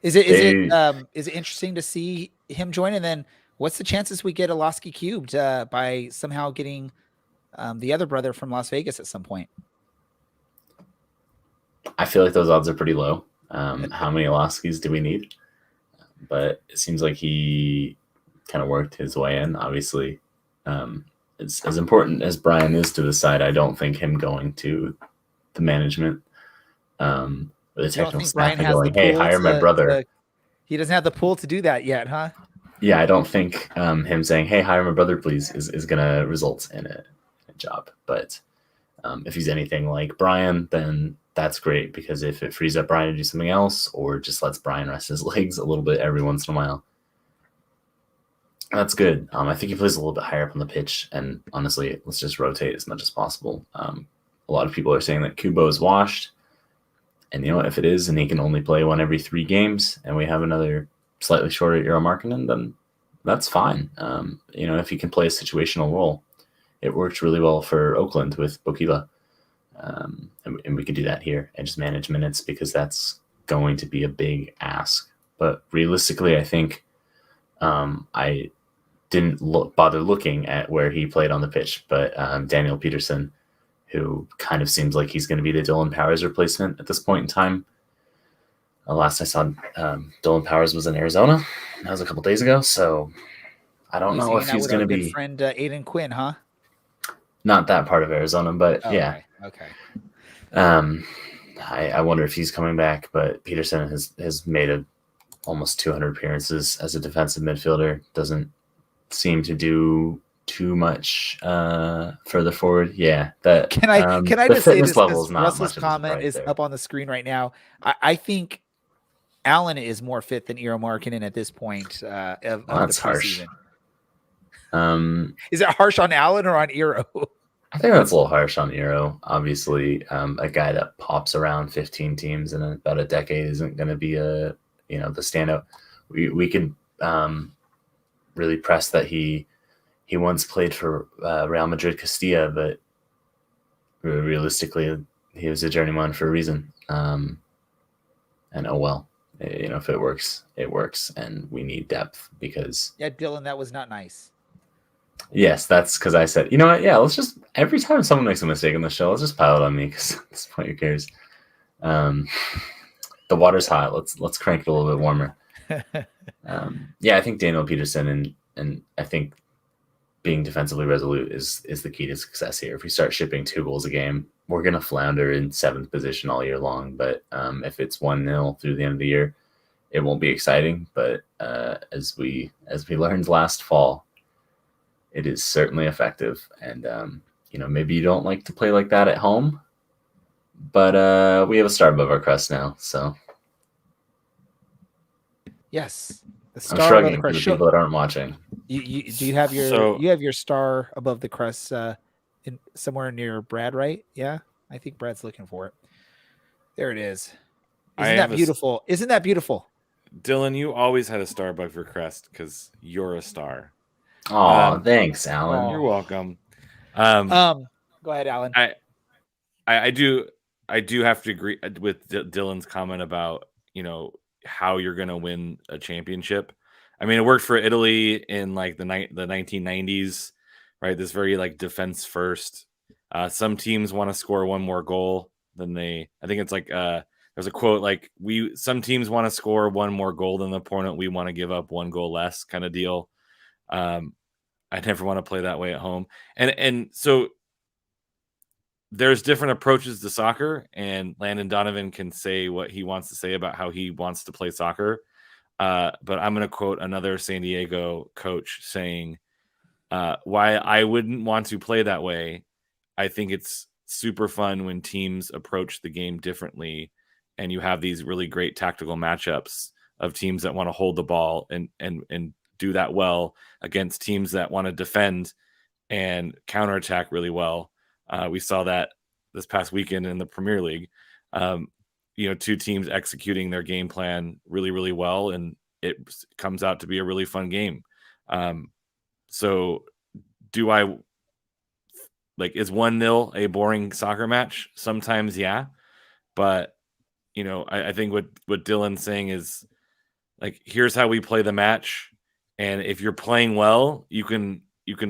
Is it interesting to see him join? And then what's the chances we get Olaski cubed by somehow getting the other brother from Las Vegas at some point? I feel like those odds are pretty low. How many Olaskis do we need? But it seems like he kind of worked his way in. Obviously, it's as important as Brian is to the side. I don't think him going to the management, the technical staff, and going, "Hey, hire my brother." He doesn't have the pull to do that yet, huh? Yeah, I don't think him saying, "Hey, hire my brother, please," is going to result in a job. But if he's anything like Brian, then that's great, because if it frees up Brian to do something else, or just lets Brian rest his legs a little bit every once in a while, that's good. I think he plays a little bit higher up on the pitch, and honestly, let's just rotate as much as possible. A lot of people are saying that Kubo is washed, and if it is, and he can only play 1 every 3 games, and we have another slightly shorter Eero Markkinen, then that's fine. If he can play a situational role, it worked really well for Oakland with Bokila, and we could do that here and just manage minutes, because that's going to be a big ask. But realistically, I think I didn't bother looking at where he played on the pitch, but Daniel Peterson, who kind of seems like he's going to be the Dylan Powers replacement at this point in time. Last I saw, Dylan Powers was in Arizona. That was a couple days ago, so I don't know if he's going to be. Friend Aiden Quinn, huh? Not that part of Arizona, but yeah. Okay. I wonder if he's coming back, but Peterson has made almost 200 appearances as a defensive midfielder. Doesn't seem to do too much further forward. Yeah, that can I just say this? Level is not Russell's comment is up on the screen right now. I think Allen is more fit than Eero Markkinen at this point of that's the harsh. Is it harsh on Allen or on Eero? I think that's a little harsh on Eero. Obviously, a guy that pops around 15 teams in about a decade isn't going to be the standout. We can really press that he once played for Real Madrid Castilla, but realistically, he was a journeyman for a reason. And oh well, if it works, it works, and we need depth because. Yeah, Dylan, that was not nice. Yes, that's because I said, you know what? Yeah, let's just every time someone makes a mistake on the show, let's just pile it on me, because at this point, who cares? The water's hot. Let's crank it a little bit warmer. Yeah, I think Daniel Peterson and I think being defensively resolute is the key to success here. If we start shipping 2 goals a game, we're gonna flounder in 7th position all year long. But if it's 1-0 through the end of the year, it won't be exciting. But as we learned last fall, it is certainly effective. And maybe you don't like to play like that at home, but we have a star above our crest now. So yes, The I'm star above the shrugging for crest. the Show, people that aren't watching. do you have your So- you have your star above the crest in somewhere near Brad, right? Yeah, I think Brad's looking for it. There it is. I Isn't have that a s- beautiful? Isn't that beautiful? Dylan, you always had a star above your crest because you're a star. Oh, thanks, Alan. You're welcome. Go ahead, Alan. I do have to agree with Dylan's comment about how you're going to win a championship. I mean, it worked for Italy in like the 1990s, right? This very like defense first. Some teams want to score one more goal than I think it's like there's a quote like some teams want to score one more goal than the opponent. We want to give up one goal less kind of deal. I never want to play that way at home. And so there's different approaches to soccer, and Landon Donovan can say what he wants to say about how he wants to play soccer. But I'm going to quote another San Diego coach saying, why I wouldn't want to play that way. I think it's super fun when teams approach the game differently and you have these really great tactical matchups of teams that want to hold the ball and do that well against teams that want to defend and counterattack really well. We saw that this past weekend in the Premier League. Two teams executing their game plan really, really well, and it comes out to be a really fun game. So do I is 1-0 a boring soccer match? Sometimes, yeah. But, I think what Dylan's saying is like, here's how we play the match. And if you're playing well, you can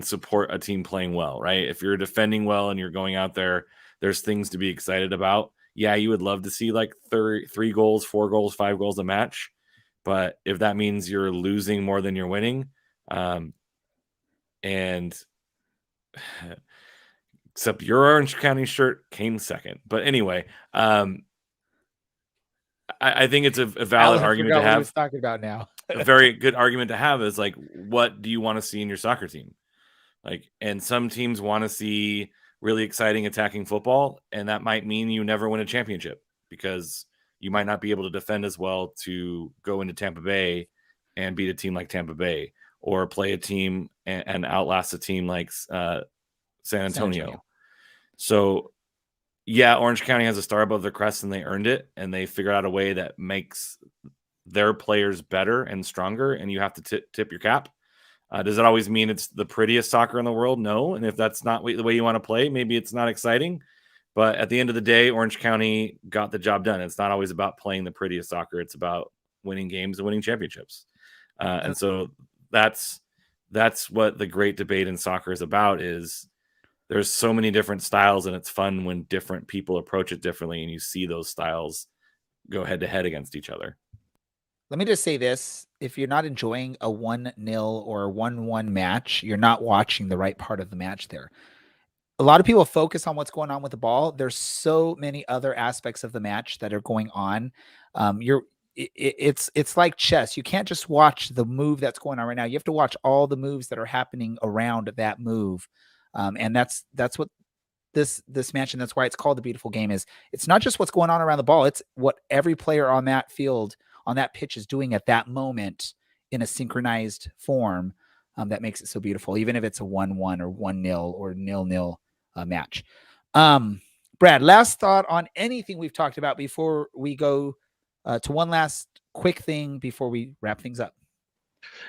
support a team playing well, right? If you're defending well and you're going out there, there's things to be excited about. Yeah, you would love to see like 3 goals, 4 goals, 5 goals a match. But if that means you're losing more than you're winning, and except your Orange County shirt came second. But anyway, I think it's a valid Alan argument forgot to what he have. was talking about now. A very good argument to have is like, what do you want to see in your soccer team? Like, and some teams want to see really exciting attacking football, and that might mean you never win a championship because you might not be able to defend as well to go into Tampa Bay and beat a team like Tampa Bay, or play a team and outlast a team like San Antonio. So, yeah, Orange County has a star above their crest, and they earned it, and they figured out a way that makes their players better and stronger, and you have to tip your cap. Does it always mean it's the prettiest soccer in the world? No. And if that's not the way you want to play, maybe it's not exciting. But at the end of the day, Orange County got the job done. It's not always about playing the prettiest soccer. It's about winning games and winning championships. And so that's what the great debate in soccer is about. Is there's so many different styles, and it's fun when different people approach it differently, and you see those styles go head to head against each other. Let me just say this. If you're not enjoying a 1-0 or a 1-1 match, you're not watching the right part of the match there. A lot of people focus on what's going on with the ball. There's so many other aspects of the match that are going on. It's like chess. You can't just watch the move that's going on right now. You have to watch all the moves that are happening around that move. And that's what this match, and that's why it's called the beautiful game, is it's not just what's going on around the ball. It's what every player on that field, on that pitch, is doing at that moment in a synchronized form that makes it so beautiful, even if it's a 1-1 or 1-0 or 0-0 match. Brad, last thought on anything we've talked about before we go to one last quick thing before we wrap things up.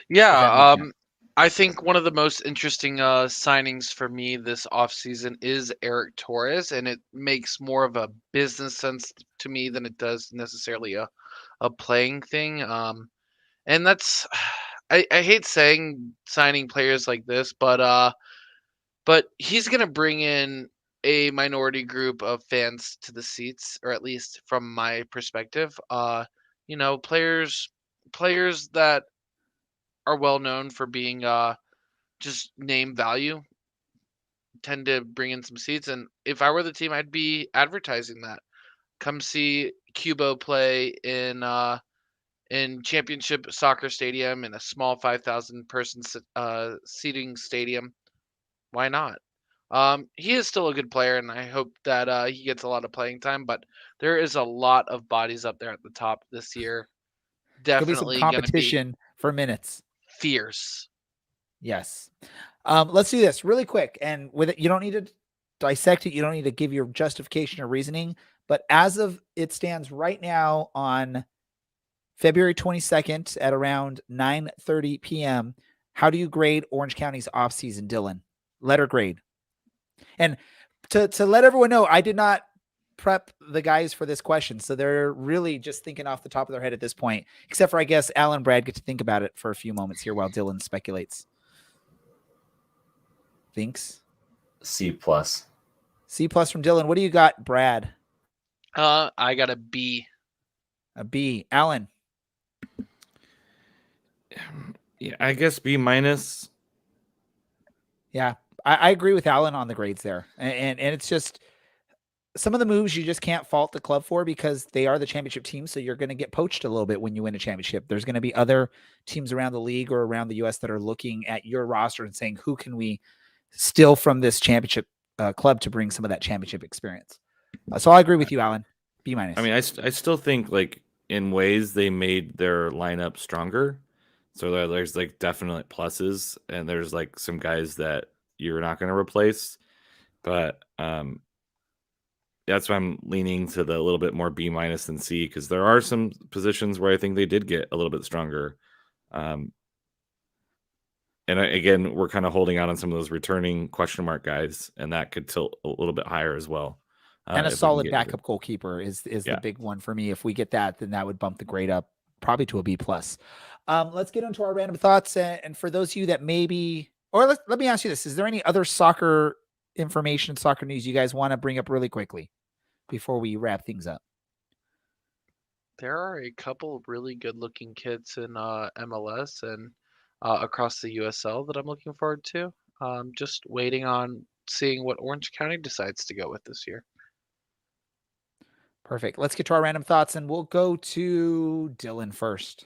Yeah, I think one of the most interesting signings for me this offseason is Eric Torres, and it makes more of a business sense to me than it does necessarily a playing thing. And that's I hate signing players like this, but he's gonna bring in a minority group of fans to the seats, or at least from my perspective. Players that are well known for being just name value tend to bring in some seats. And if I were the team, I'd be advertising that. Come see Cubo play in Championship Soccer Stadium, in a small 5,000 person seating stadium. Why not? He is still a good player, and I hope that he gets a lot of playing time. But there is a lot of bodies up there at the top this year. There'll be Definitely some going to be. competition for minutes. Fierce. Yes. Let's do this really quick. And with it, you don't need to dissect it. You don't need to give your justification or reasoning. But as of it stands right now on February 22nd at around 9:30 p.m., how do you grade Orange County's offseason, Dylan? Letter grade. And to let everyone know, I did not prep the guys for this question. So they're really just thinking off the top of their head at this point, except for, I guess, Alan and Brad get to think about it for a few moments here while Dylan speculates. Thinks. C+. C+ from Dylan. What do you got, Brad? I got a B. A B. Alan? Yeah, I guess B-. Yeah, I agree with Alan on the grades there. And it's just some of the moves you just can't fault the club for because they are the championship team. So you're going to get poached a little bit when you win a championship. There's going to be other teams around the league or around the U.S. that are looking at your roster and saying, who can we steal from this championship club to bring some of that championship experience? So I agree with you, Alan. B-. I mean, I still think like in ways they made their lineup stronger. So there's like definite pluses, and there's like some guys that you're not going to replace. But that's why I'm leaning to the little bit more B- than C, because there are some positions where I think they did get a little bit stronger. And again, we're kind of holding out on some of those returning question mark guys, and that could tilt a little bit higher as well. And a solid backup goalkeeper is the big one for me. If we get that, then that would bump the grade up probably to a B+. Let's get into our random thoughts. And for those of you that maybe, or let me ask you this. Is there any other soccer information, soccer news you guys want to bring up really quickly before we wrap things up? There are a couple really good looking kids in MLS and across the USL that I'm looking forward to. Just waiting on seeing what Orange County decides to go with this year. Perfect. Let's get to our random thoughts, and we'll go to Dylan first.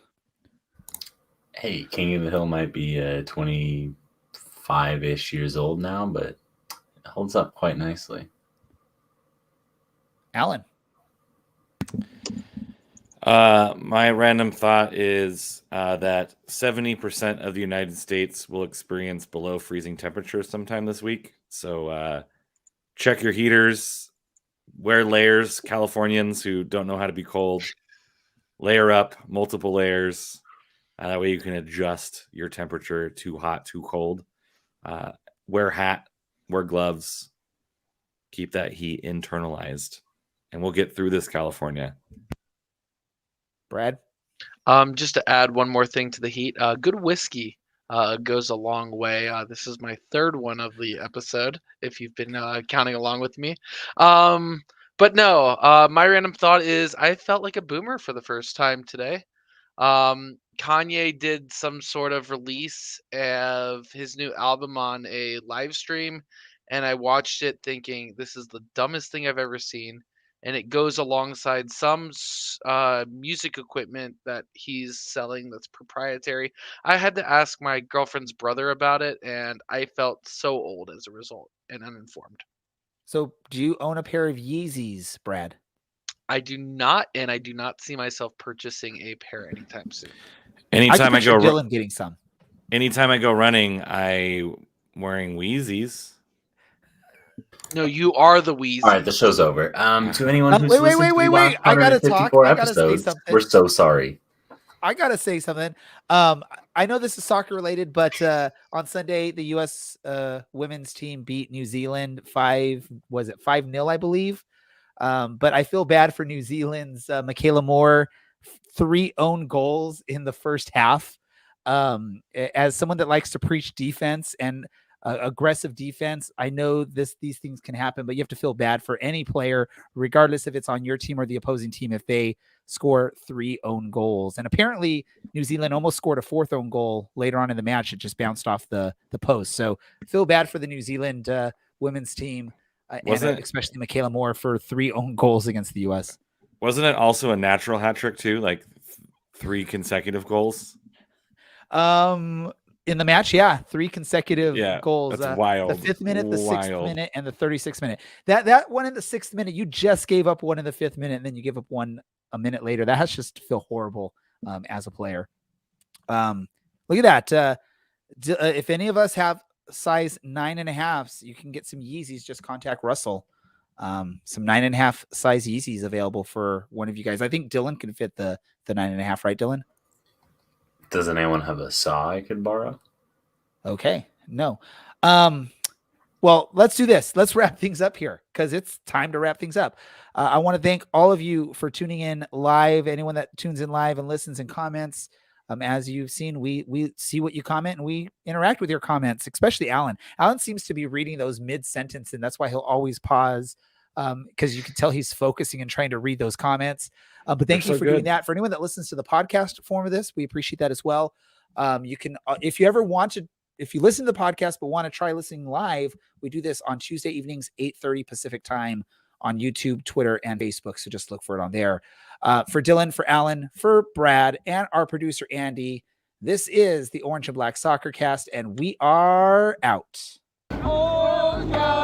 Hey, King of the Hill might be 25-ish years old now, but it holds up quite nicely. Alan? My random thought is that 70% of the United States will experience below freezing temperatures sometime this week. So check your heaters, wear layers. Californians who don't know how to be cold, layer up multiple layers. That way you can adjust your temperature, too hot, too cold. Wear hat, wear gloves, keep that heat internalized, and we'll get through this, California. Brad? Just to add one more thing to the heat, good whiskey goes a long way. This is my third one of the episode, if you've been counting along with me. But no, my random thought is I felt like a boomer for the first time today. Kanye did some sort of release of his new album on a live stream, and I watched it thinking, this is the dumbest thing I've ever seen. And it goes alongside some music equipment that he's selling that's proprietary. I had to ask my girlfriend's brother about it, and I felt so old as a result and uninformed. So do you own a pair of Yeezys, Brad? I do not, and I do not see myself purchasing a pair anytime soon. Anytime I go Dylan getting some. Anytime I go running, I'm wearing Wheezies. No, you are the Weezy. All right, the show's over. To anyone who's wait. I gotta talk. I gotta say something. We're so sorry. I gotta say something. I know this is soccer related, but on Sunday the U.S. Women's team beat New Zealand 5-0, I believe. But I feel bad for New Zealand's Michaela Moore. 3 own goals in the first half. As someone that likes to preach defense and aggressive defense, I know these things can happen, but you have to feel bad for any player, regardless if it's on your team or the opposing team, if they score 3 own goals. And apparently New Zealand almost scored a 4th own goal later on in the match. It just bounced off the post. So feel bad for the New Zealand women's team, especially Michaela Moore, for 3 own goals against the U.S. Wasn't it also a natural hat trick too? Like 3 consecutive goals? In the match, 3 consecutive goals. That's wild. The 5th minute, the 6th minute, and the 36th minute. That one in the 6th minute, you just gave up one in the 5th minute, and then you give up one a minute later. That has just to feel horrible as a player. Look at that. If any of us have size 9.5s, you can get some Yeezys. Just contact Russell. Some 9.5 size Yeezys available for one of you guys. I think Dylan can fit the 9.5, right, Dylan? Does anyone have a saw I could borrow? Okay, no. Well, let's do this. Let's wrap things up here because it's time to wrap things up. I want to thank all of you for tuning in live. Anyone that tunes in live and listens and comments. As you've seen, we see what you comment and we interact with your comments, especially Alan. Alan seems to be reading those mid-sentence, and that's why he'll always pause because you can tell he's focusing and trying to read those comments. But thank you for doing that. For anyone that listens to the podcast form of this, we appreciate that as well. You can, if you listen to the podcast but want to try listening live, we do this on Tuesday evenings, 8:30 Pacific time on YouTube, Twitter, and Facebook. So just look for it on there. For Dylan, for Alan, for Brad, and our producer, Andy, this is the Orange and Black Soccer Cast, and we are out. Oh, God.